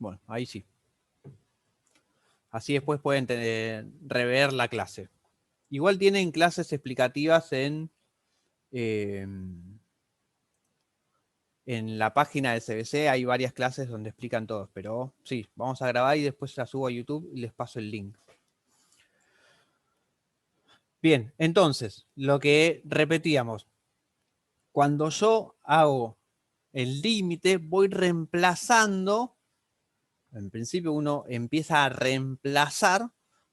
Bueno, ahí sí. Así después pueden rever la clase. Igual tienen clases explicativas en la página de CBC, hay varias clases donde explican todos, pero sí, vamos a grabar y después la subo a YouTube y les paso el link. Bien, entonces, lo que repetíamos, cuando yo hago el límite, voy reemplazando, en principio uno empieza a reemplazar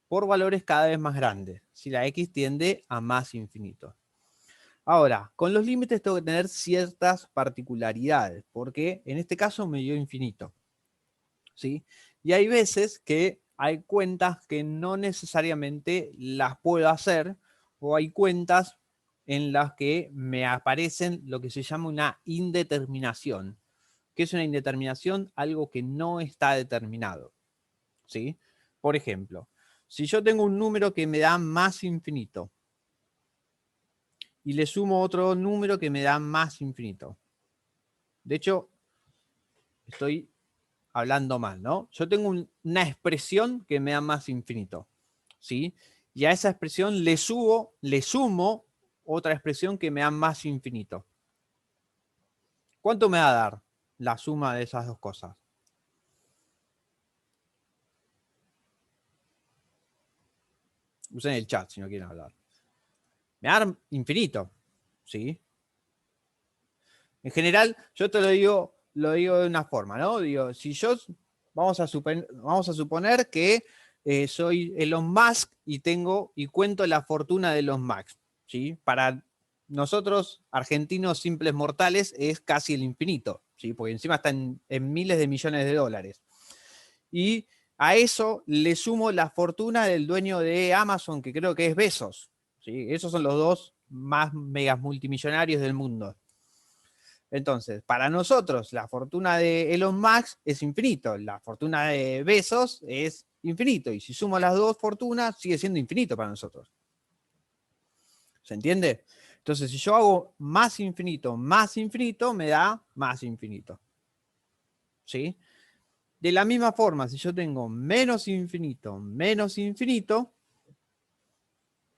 por valores cada vez más grandes, si la x tiende a más infinito. Ahora, con los límites tengo que tener ciertas particularidades, porque en este caso me dio infinito, ¿sí? Y hay veces que hay cuentas que no necesariamente las puedo hacer, o hay cuentas en las que me aparecen lo que se llama una indeterminación. ¿Qué es una indeterminación? Algo que no está determinado, ¿sí? Por ejemplo, si yo tengo un número que me da más infinito, y le sumo otro número que me da más infinito. De hecho, estoy hablando mal, ¿no? Yo tengo una expresión que me da más infinito, ¿sí? Y a esa expresión le sumo otra expresión que me da más infinito. ¿Cuánto me va a dar la suma de esas dos cosas? Usen el chat si no quieren hablar. Me va a dar infinito, ¿sí? En general, yo te lo digo de una forma, ¿no? Digo, si yo, vamos a suponer que soy Elon Musk y cuento la fortuna de Elon Musk, ¿sí? Para nosotros, argentinos simples mortales, es casi el infinito, ¿sí? Porque encima está en miles de millones de dólares. Y a eso le sumo la fortuna del dueño de Amazon, que creo que es Bezos, ¿sí? Esos son los dos más megas multimillonarios del mundo. Entonces, para nosotros, la fortuna de Elon Musk es infinito, la fortuna de Bezos es infinito, y si sumo las dos fortunas, sigue siendo infinito para nosotros. ¿Se entiende? Entonces, si yo hago más infinito, me da más infinito. ¿Sí? De la misma forma, si yo tengo menos infinito,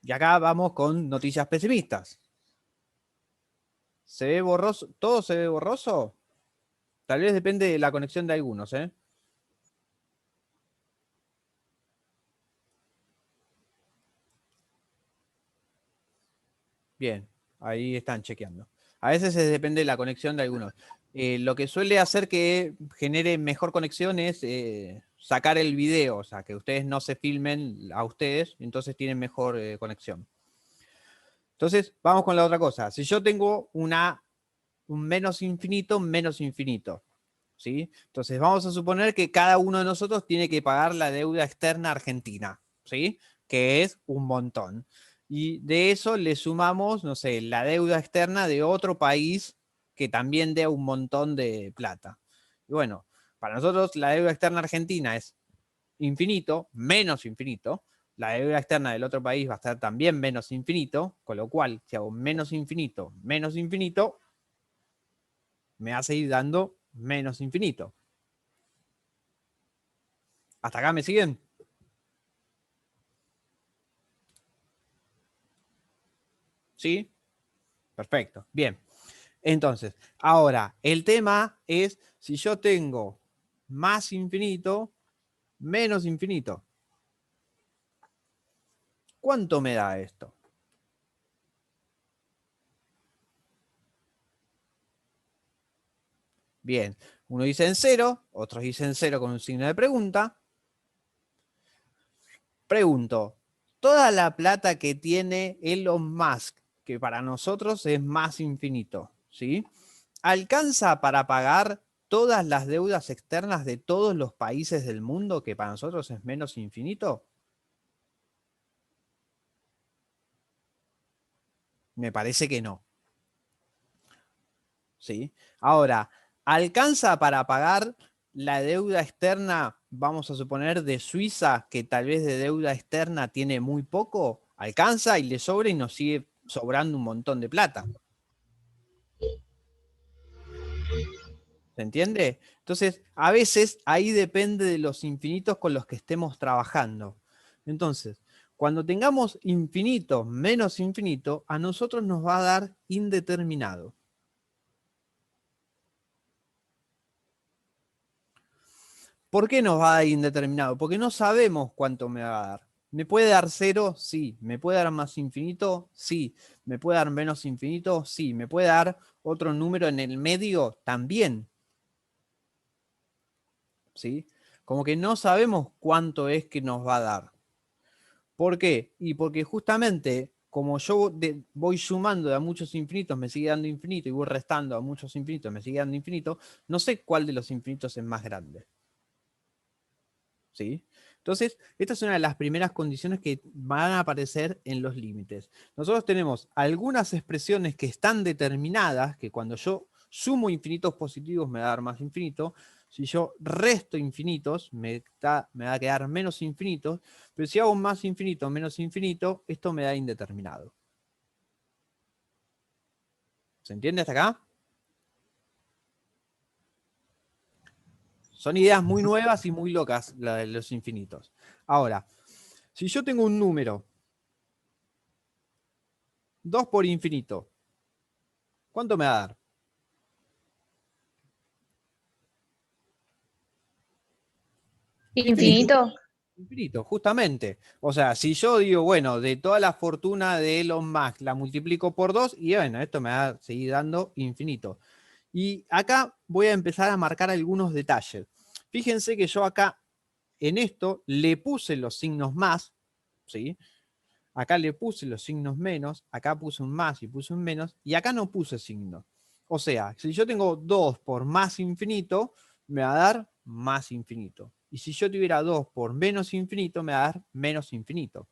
y acá vamos con noticias pesimistas. ¿Se ve borroso? ¿Todo se ve borroso? Tal vez depende de la conexión de algunos, ¿eh? Bien, ahí están chequeando. A veces depende de la conexión de algunos. Lo que suele hacer que genere mejor conexión es sacar el video, o sea, que ustedes no se filmen a ustedes, entonces tienen mejor conexión. Entonces, vamos con la otra cosa. Si yo tengo un menos infinito, ¿sí? Entonces, vamos a suponer que cada uno de nosotros tiene que pagar la deuda externa argentina, ¿sí? Que es un montón. Y de eso le sumamos, no sé, la deuda externa de otro país que también dé un montón de plata. Y bueno, para nosotros la deuda externa argentina es infinito, menos infinito. La deuda externa del otro país va a estar también menos infinito, con lo cual, si hago menos infinito, me va a seguir dando menos infinito. ¿Hasta acá me siguen? ¿Sí? Perfecto. Bien. Entonces, ahora, el tema es si yo tengo más infinito, menos infinito. ¿Cuánto me da esto? Bien, uno dice en cero, otros dicen cero con un signo de pregunta. Pregunto, toda la plata que tiene Elon Musk, que para nosotros es más infinito, ¿sí? ¿Alcanza para pagar todas las deudas externas de todos los países del mundo, que para nosotros es menos infinito? Me parece que no. ¿Sí? Ahora, ¿alcanza para pagar la deuda externa, vamos a suponer, de Suiza, que tal vez de deuda externa tiene muy poco? ¿Alcanza y le sobra y nos sigue sobrando un montón de plata? ¿Se entiende? Entonces, a veces ahí depende de los infinitos con los que estemos trabajando. Entonces, cuando tengamos infinito menos infinito, a nosotros nos va a dar indeterminado. ¿Por qué nos va a dar indeterminado? Porque no sabemos cuánto me va a dar. ¿Me puede dar 0? Sí. ¿Me puede dar más infinito? Sí. ¿Me puede dar menos infinito? Sí. ¿Me puede dar otro número en el medio? También. ¿Sí? Como que no sabemos cuánto es que nos va a dar. ¿Por qué? Y porque justamente como yo voy sumando de a muchos infinitos, me sigue dando infinito, y voy restando a muchos infinitos, me sigue dando infinito, no sé cuál de los infinitos es más grande. ¿Sí? Entonces, esta es una de las primeras condiciones que van a aparecer en los límites. Nosotros tenemos algunas expresiones que están determinadas, que cuando yo sumo infinitos positivos me va a dar más infinito. Si yo resto infinitos, me va a quedar menos infinitos. Pero si hago más infinito menos infinito, esto me da indeterminado. ¿Se entiende hasta acá? Son ideas muy nuevas y muy locas, la de los infinitos. Ahora, si yo tengo un número 2 por infinito, ¿cuánto me va a dar? Infinito. Infinito. Infinito, justamente. O sea, si yo digo, bueno, de toda la fortuna de Elon Musk la multiplico por 2 y bueno, esto me va a seguir dando infinito. Y acá voy a empezar a marcar algunos detalles. Fíjense que yo acá en esto le puse los signos más, ¿sí? Acá le puse los signos menos, acá puse un más y puse un menos, y acá no puse signo. O sea, si yo tengo 2 por más infinito, me va a dar más infinito. Y si yo tuviera 2 por menos infinito, me va a dar menos infinito.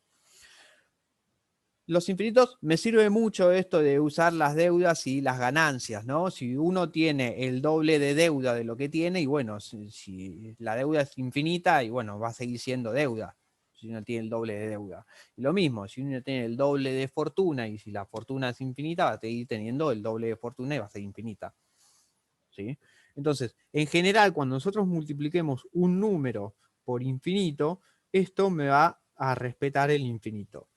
Los infinitos me sirve mucho esto de usar las deudas y las ganancias, ¿no? Si uno tiene el doble de deuda de lo que tiene, y bueno, si la deuda es infinita, y bueno, va a seguir siendo deuda si uno tiene el doble de deuda. Y lo mismo, si uno tiene el doble de fortuna, y si la fortuna es infinita, va a seguir teniendo el doble de fortuna y va a ser infinita. ¿Sí? Entonces, en general, cuando nosotros multipliquemos un número por infinito, esto me va a respetar el infinito.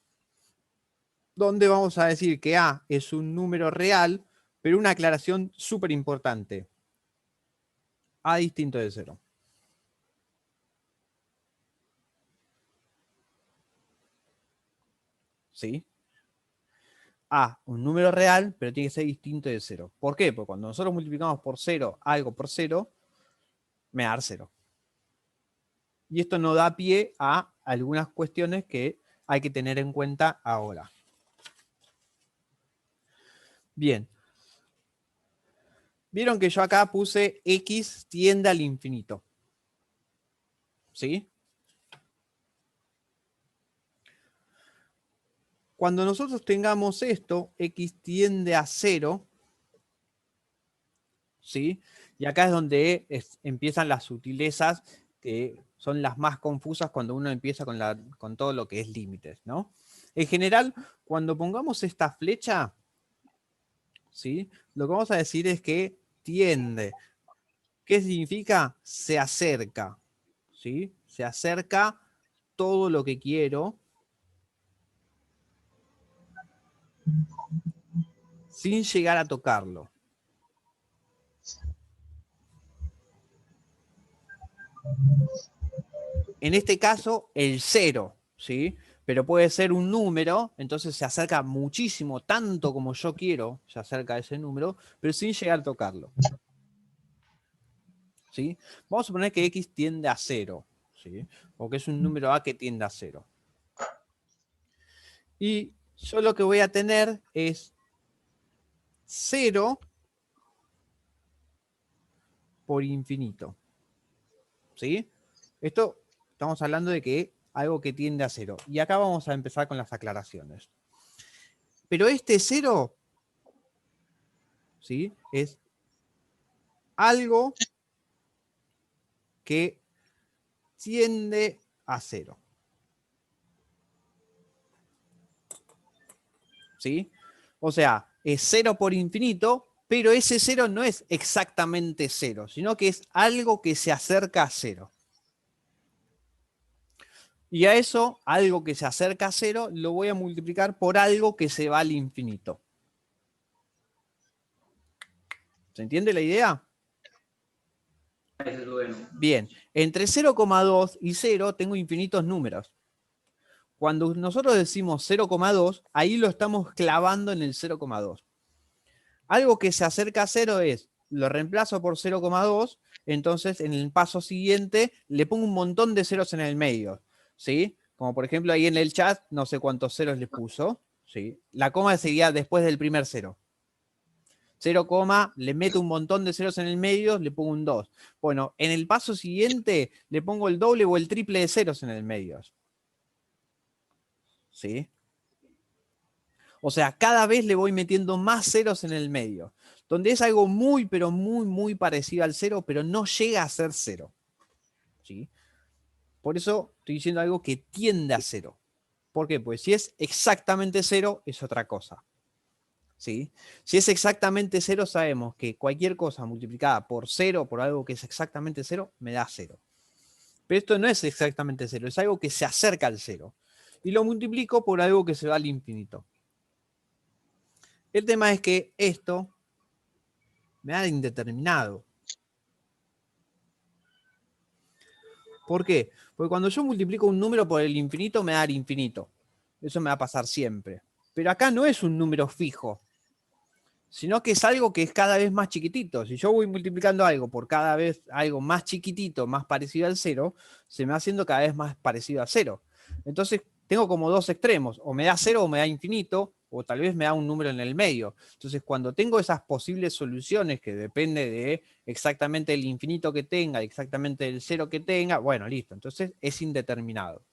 Donde vamos a decir que A es un número real, pero una aclaración súper importante. A distinto de 0. ¿Sí? A, un número real, pero tiene que ser distinto de 0. ¿Por qué? Porque cuando nosotros multiplicamos por 0 algo por 0, me da 0. Y esto no da pie a algunas cuestiones que hay que tener en cuenta ahora. Bien. Vieron que yo acá puse x tiende al infinito. ¿Sí? Cuando nosotros tengamos esto, x tiende a 0, ¿sí? Y acá es donde empiezan las sutilezas que son las más confusas cuando uno empieza con todo lo que es límites, ¿no? En general, cuando pongamos esta flecha, ¿sí? Lo que vamos a decir es que tiende. ¿Qué significa? Se acerca, ¿sí? Se acerca todo lo que quiero sin llegar a tocarlo. En este caso, el 0, ¿sí? Pero puede ser un número, entonces se acerca muchísimo, tanto como yo quiero, se acerca a ese número, pero sin llegar a tocarlo. ¿Sí? Vamos a suponer que x tiende a 0, ¿sí? O que es un número a que tiende a 0. Y yo lo que voy a tener es 0 por infinito. ¿Sí? Esto estamos hablando de que algo que tiende a 0. Y acá vamos a empezar con las aclaraciones. Pero este 0, ¿sí? Es algo que tiende a 0. ¿Sí? O sea, es 0 por infinito, pero ese 0 no es exactamente 0, sino que es algo que se acerca a 0. Y a eso, algo que se acerca a 0, lo voy a multiplicar por algo que se va al infinito. ¿Se entiende la idea? Bien, entre 0,2 y 0 tengo infinitos números. Cuando nosotros decimos 0,2, ahí lo estamos clavando en el 0,2. Algo que se acerca a 0 es, lo reemplazo por 0,2, entonces en el paso siguiente le pongo un montón de ceros en el medio, ¿sí? Como por ejemplo ahí en el chat, no sé cuántos ceros le puso, ¿sí? La coma seguía después del primer 0. 0, le meto un montón de ceros en el medio, le pongo un 2. Bueno, en el paso siguiente le pongo el doble o el triple de ceros en el medio. ¿Sí? O sea, cada vez le voy metiendo más ceros en el medio. Donde es algo muy, pero muy, muy parecido al 0, pero no llega a ser 0. ¿Sí? Por eso estoy diciendo algo que tiende a 0. ¿Por qué? Pues si es exactamente 0, es otra cosa. ¿Sí? Si es exactamente 0, sabemos que cualquier cosa multiplicada por 0, por algo que es exactamente 0, me da 0. Pero esto no es exactamente 0, es algo que se acerca al 0. Y lo multiplico por algo que se va al infinito. El tema es que esto me da indeterminado. ¿Por qué? Porque cuando yo multiplico un número por el infinito, me da el infinito. Eso me va a pasar siempre. Pero acá no es un número fijo, sino que es algo que es cada vez más chiquitito. Si yo voy multiplicando algo por cada vez algo más chiquitito, más parecido al 0, se me va haciendo cada vez más parecido a 0. Entonces tengo como dos extremos, o me da 0 o me da infinito, o tal vez me da un número en el medio. Entonces cuando tengo esas posibles soluciones, que depende de exactamente el infinito que tenga, exactamente el 0 que tenga, bueno, listo. Entonces es indeterminado.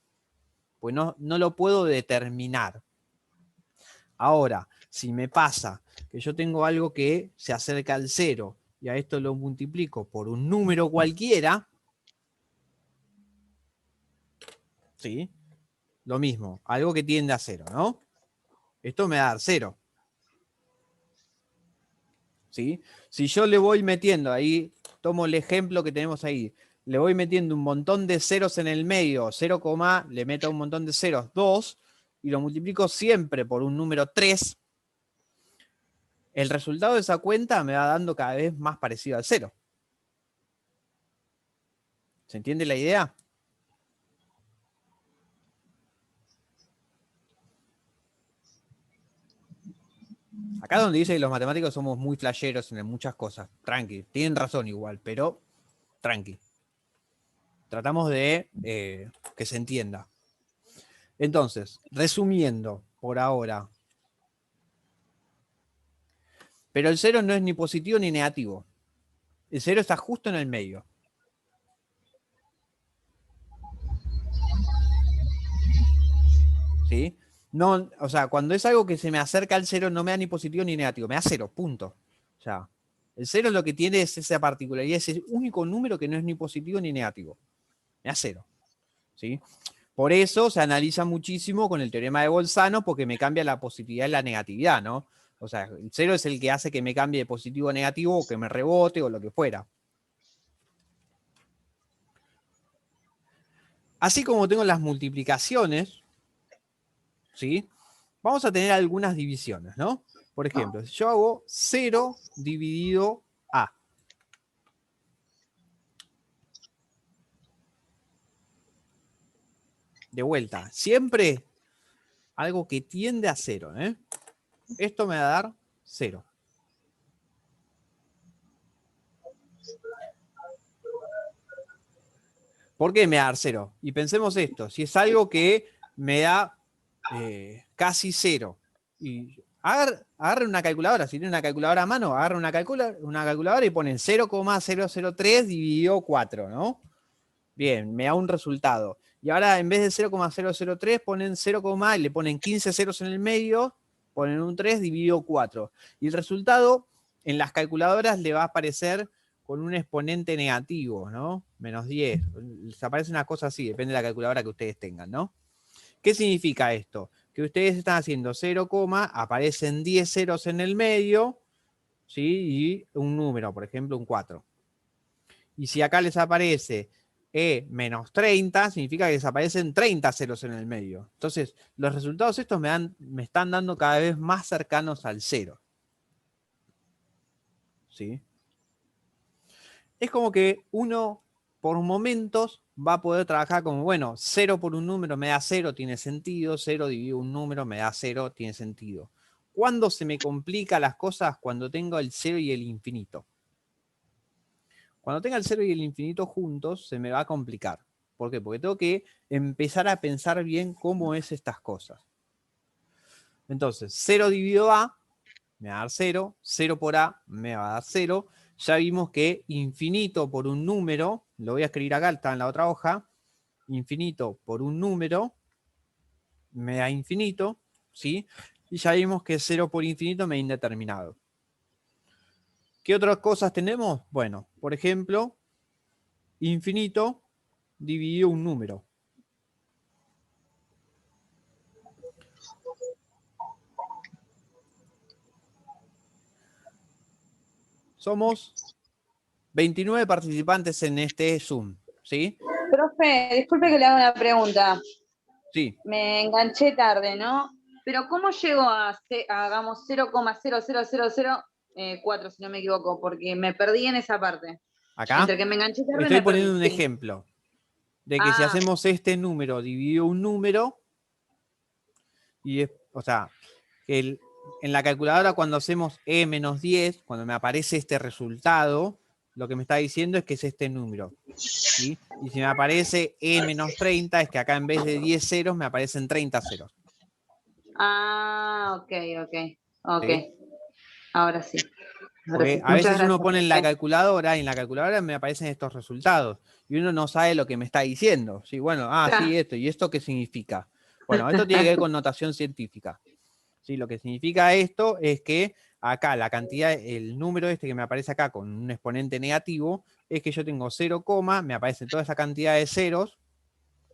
Pues no lo puedo determinar. Ahora, si me pasa que yo tengo algo que se acerca al 0 y a esto lo multiplico por un número cualquiera, ¿sí? Lo mismo, algo que tiende a 0, ¿no? Esto me va a dar 0. ¿Sí? Si yo le voy metiendo ahí, tomo el ejemplo que tenemos ahí, le voy metiendo un montón de ceros en el medio, 0, le meto un montón de ceros, 2, y lo multiplico siempre por un número 3, el resultado de esa cuenta me va dando cada vez más parecido al 0. ¿Se entiende la idea? Acá donde dice que los matemáticos somos muy flasheros en muchas cosas. Tranqui, tienen razón igual, pero tranqui. Tratamos de que se entienda. Entonces, resumiendo por ahora. Pero el 0 no es ni positivo ni negativo. El 0 está justo en el medio. ¿Sí? No, o sea, cuando es algo que se me acerca al 0 no me da ni positivo ni negativo, me da 0, punto. O sea, el 0 lo que tiene es esa particularidad, es el único número que no es ni positivo ni negativo. Me da 0. ¿Sí? Por eso se analiza muchísimo con el teorema de Bolzano, porque me cambia la positividad y la negatividad, ¿no? O sea, el 0 es el que hace que me cambie de positivo a negativo, o que me rebote, o lo que fuera. Así como tengo las multiplicaciones, ¿sí? Vamos a tener algunas divisiones, ¿no? Por ejemplo, si yo hago 0 dividido a. De vuelta, siempre algo que tiende a 0, ¿eh? Esto me va a dar 0. ¿Por qué me va a dar 0? Y pensemos esto, si es algo que me da casi 0, y agarren una calculadora, si tienen una calculadora a mano, agarren una calculadora y ponen 0,003 dividido 4, ¿no? Bien, me da un resultado. Y ahora en vez de 0,003 ponen 0, y le ponen 15 ceros en el medio, ponen un 3 dividido 4. Y el resultado en las calculadoras le va a aparecer con un exponente negativo, ¿no? Menos 10. Les aparece una cosa así, depende de la calculadora que ustedes tengan, ¿no? ¿Qué significa esto? Que ustedes están haciendo 0, aparecen 10 ceros en el medio, ¿sí? Y un número, por ejemplo, un 4. Y si acá les aparece E menos 30, significa que desaparecen 30 ceros en el medio. Entonces, los resultados estos me están dando cada vez más cercanos al 0. ¿Sí? Es como que uno, por momentos, va a poder trabajar como, bueno, 0 por un número me da 0, tiene sentido, 0 dividido un número me da 0, tiene sentido. ¿Cuándo se me complica las cosas? Cuando tengo el 0 y el infinito. Cuando tenga el 0 y el infinito juntos, se me va a complicar. ¿Por qué? Porque tengo que empezar a pensar bien cómo es estas cosas. Entonces, 0 dividido A me va a dar 0, 0 por A me va a dar 0. Ya vimos que infinito por un número, lo voy a escribir acá, está en la otra hoja, infinito por un número me da infinito, ¿sí? Y ya vimos que 0 por infinito me da indeterminado. ¿Qué otras cosas tenemos? Bueno, por ejemplo, infinito dividido un número. Somos 29 participantes en este Zoom, ¿sí? Profe, disculpe que le haga una pregunta. Sí. Me enganché tarde, ¿no? Pero ¿cómo llego a hagamos 0,00004, si no me equivoco? Porque me perdí en esa parte. Acá Entre que me enganché tarde estoy me perdí. poniendo un Sí. ejemplo de que si hacemos este número dividido un número, y o sea, que en la calculadora cuando hacemos E menos 10, cuando me aparece este resultado, lo que me está diciendo es que es este número. ¿Sí? Y si me aparece E menos 30, es que acá en vez de 10 ceros me aparecen 30 ceros. Ok. ¿Sí? Ahora sí. Porque a Muchas veces uno gracias, pone en la profe. calculadora y en la calculadora me aparecen estos resultados. Y uno no sabe lo que me está diciendo. Sí, bueno, sí, esto. ¿Y esto qué significa? Bueno, esto tiene que ver con notación científica. ¿Sí? Lo que significa esto es que acá la cantidad, el número este que me aparece acá con un exponente negativo, es que yo tengo 0, me aparece toda esa cantidad de ceros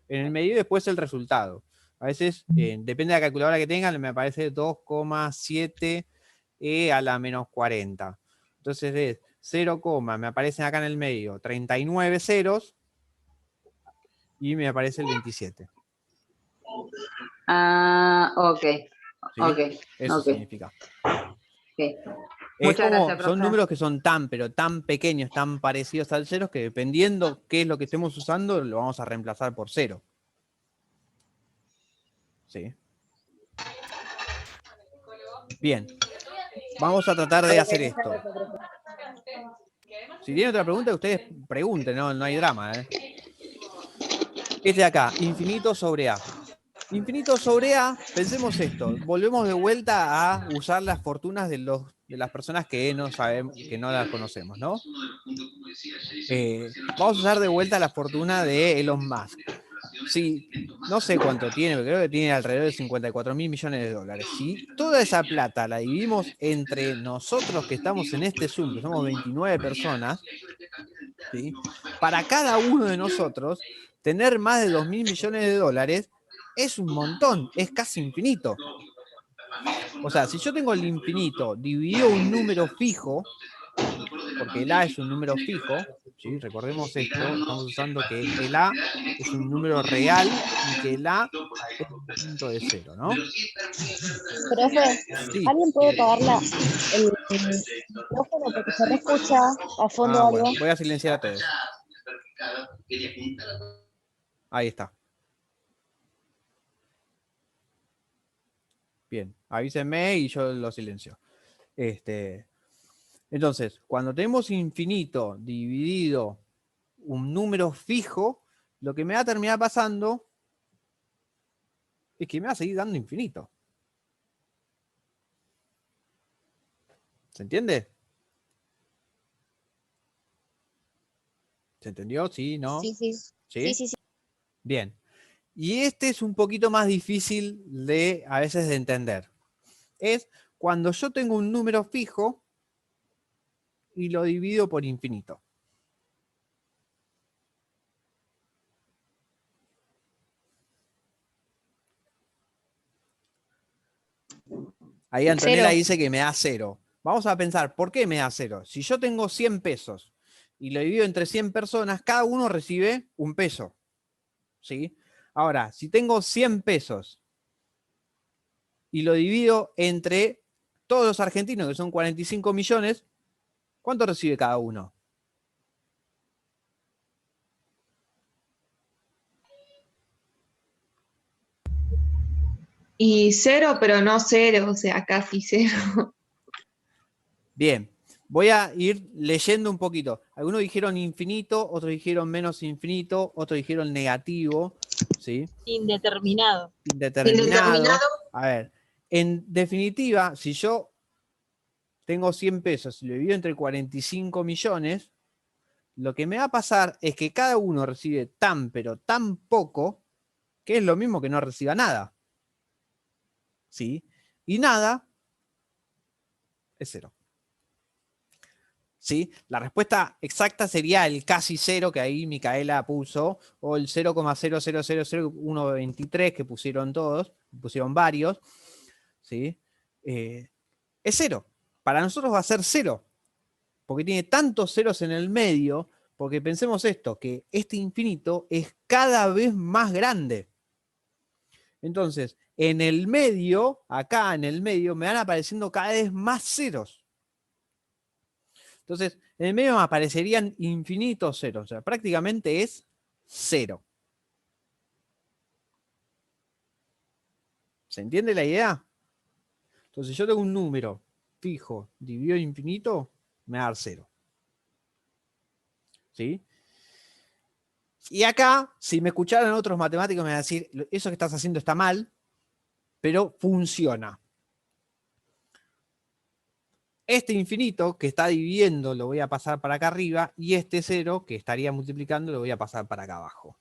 en el medio y después el resultado. A veces, depende de la calculadora que tengan, me aparece 2,7 e a la menos 40. Entonces es 0, me aparecen acá en el medio 39 ceros y me aparece el 27. Ok. ¿Sí? Eso significa. Es Muchas como, gracias, son profe. números que son tan, pero tan pequeños, tan parecidos al cero, que dependiendo qué es lo que estemos usando, lo vamos a reemplazar por 0. ¿Sí? Bien. Vamos a tratar de hacer esto. Si tienen otra pregunta, ustedes pregunten, no hay drama. Este de acá, infinito sobre A. Infinito sobre A, pensemos esto, volvemos de vuelta a usar las fortunas de las personas que no sabemos, que no las conocemos, ¿no? Vamos a usar de vuelta la fortuna de Elon Musk. Sí, no sé cuánto tiene, pero creo que tiene alrededor de 54 mil millones de dólares. Si toda esa plata la dividimos entre nosotros que estamos en este Zoom, que somos 29 personas, ¿sí? Para cada uno de nosotros, tener más de 2 mil millones de dólares es un montón, es casi infinito. O sea, si yo tengo el infinito dividido un número fijo, porque el A es un número fijo, ¿sí? Recordemos esto, estamos usando que el A es un número real y que el A es un punto de cero, ¿no? Profe, Sí. ¿alguien puede pagar el micrófono porque se reescucha a fondo Bueno, algo? voy a silenciar a todos. Ahí está. Bien, avísenme y yo lo silencio. Entonces, cuando tenemos infinito dividido un número fijo, lo que me va a terminar pasando es que me va a seguir dando infinito. ¿Se entiende? ¿Se entendió? ¿Sí? ¿No? Sí, sí, ¿Sí? sí. Bien. Y este es un poquito más difícil a veces de entender. Es cuando yo tengo un número fijo y lo divido por infinito. Ahí Antonella Cero. dice que me da 0. vamos a pensar, ¿por qué me da 0? Si yo tengo 100 pesos y lo divido entre 100 personas, cada uno recibe un peso. ¿Sí? Ahora, si tengo 100 pesos y lo divido entre todos los argentinos, que son 45 millones, ¿cuánto recibe cada uno? Y 0, pero no 0, o sea, casi 0. Bien, voy a ir leyendo un poquito. Algunos dijeron infinito, otros dijeron menos infinito, otros dijeron negativo, ¿sí? Indeterminado. Indeterminado. A ver, en definitiva, si yo tengo 100 pesos y lo divido entre 45 millones, lo que me va a pasar es que cada uno recibe tan, pero tan poco, que es lo mismo que no reciba nada. ¿Sí? Y nada es 0. ¿Sí? La respuesta exacta sería el casi 0 que ahí Micaela puso, o el 0,0000123 que pusieron todos, pusieron varios. ¿Sí? Es 0. Para nosotros va a ser 0, porque tiene tantos ceros en el medio, porque pensemos esto, que este infinito es cada vez más grande. Entonces, en el medio, acá en el medio, me van apareciendo cada vez más ceros. Entonces, en el medio me aparecerían infinitos ceros, o sea, prácticamente es 0. ¿Se entiende la idea? Entonces, yo tengo un número fijo dividido en infinito, me va a dar 0. ¿Sí? Y acá, si me escucharan otros matemáticos, me van a decir, eso que estás haciendo está mal, pero funciona. Este infinito que está dividiendo lo voy a pasar para acá arriba, y este 0 que estaría multiplicando lo voy a pasar para acá abajo.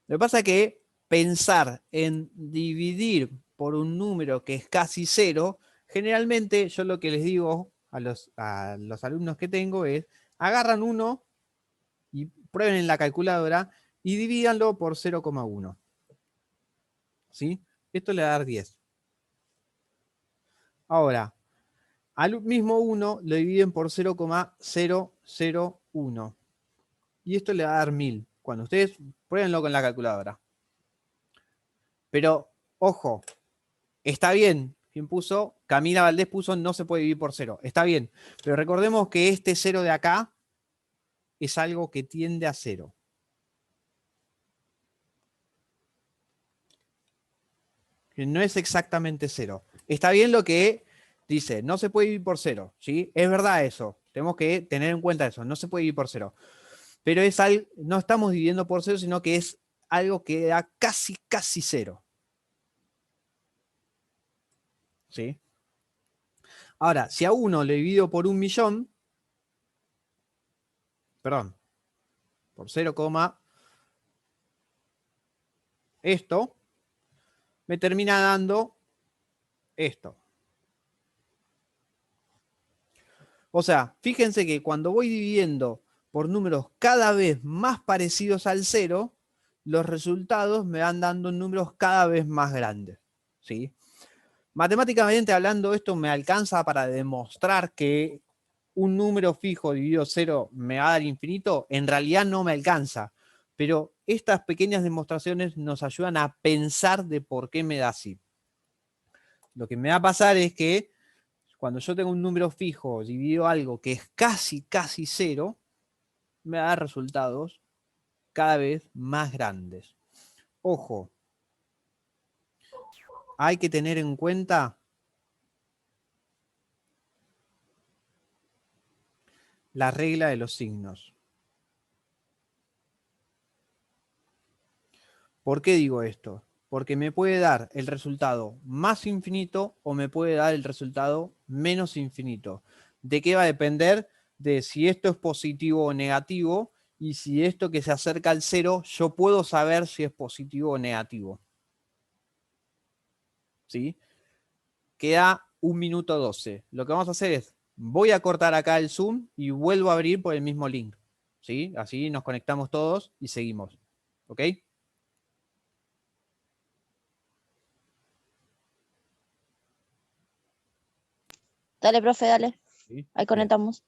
Lo que pasa es que pensar en dividir por un número que es casi 0, generalmente yo lo que les digo a los alumnos que tengo es, agarran uno y prueben en la calculadora y divídanlo por 0,1. ¿Sí? Esto le va a dar 10. Ahora, al mismo 1 lo dividen por 0,001. Y esto le va a dar 1000. Cuando ustedes pruébenlo con la calculadora. Pero, ojo, está bien. ¿Quién puso? Camila Valdés puso no se puede dividir por 0. Está bien. Pero recordemos que este 0 de acá es algo que tiende a 0. Que no es exactamente 0. Está bien lo que dice, no se puede dividir por 0. ¿Sí? Es verdad eso. Tenemos que tener en cuenta eso. No se puede dividir por 0. Pero es algo, no estamos dividiendo por 0, sino que es algo que da casi 0. ¿Sí? Ahora, si a 1 le divido por 1.000.000, perdón, por 0, esto, me termina dando esto. O sea, fíjense que cuando voy dividiendo por números cada vez más parecidos al 0, los resultados me van dando números cada vez más grandes. ¿Sí? Matemáticamente hablando, esto me alcanza para demostrar que un número fijo dividido 0 me va a dar infinito. En realidad no me alcanza. Pero estas pequeñas demostraciones nos ayudan a pensar de por qué me da así. Lo que me va a pasar es que cuando yo tengo un número fijo dividido algo que es casi 0, me va a dar resultados cada vez más grandes. Ojo, hay que tener en cuenta la regla de los signos. ¿Por qué digo esto? Porque me puede dar el resultado más infinito o me puede dar el resultado menos infinito. ¿De qué va a depender? De si esto es positivo o negativo, y si esto que se acerca al 0, yo puedo saber si es positivo o negativo. ¿Sí? Queda 1 minuto 12. Lo que vamos a hacer es, voy a cortar acá el Zoom y vuelvo a abrir por el mismo link. ¿sí? Así nos conectamos todos y seguimos. ¿Ok? Dale, profe, dale. Sí, Ahí bien. conectamos.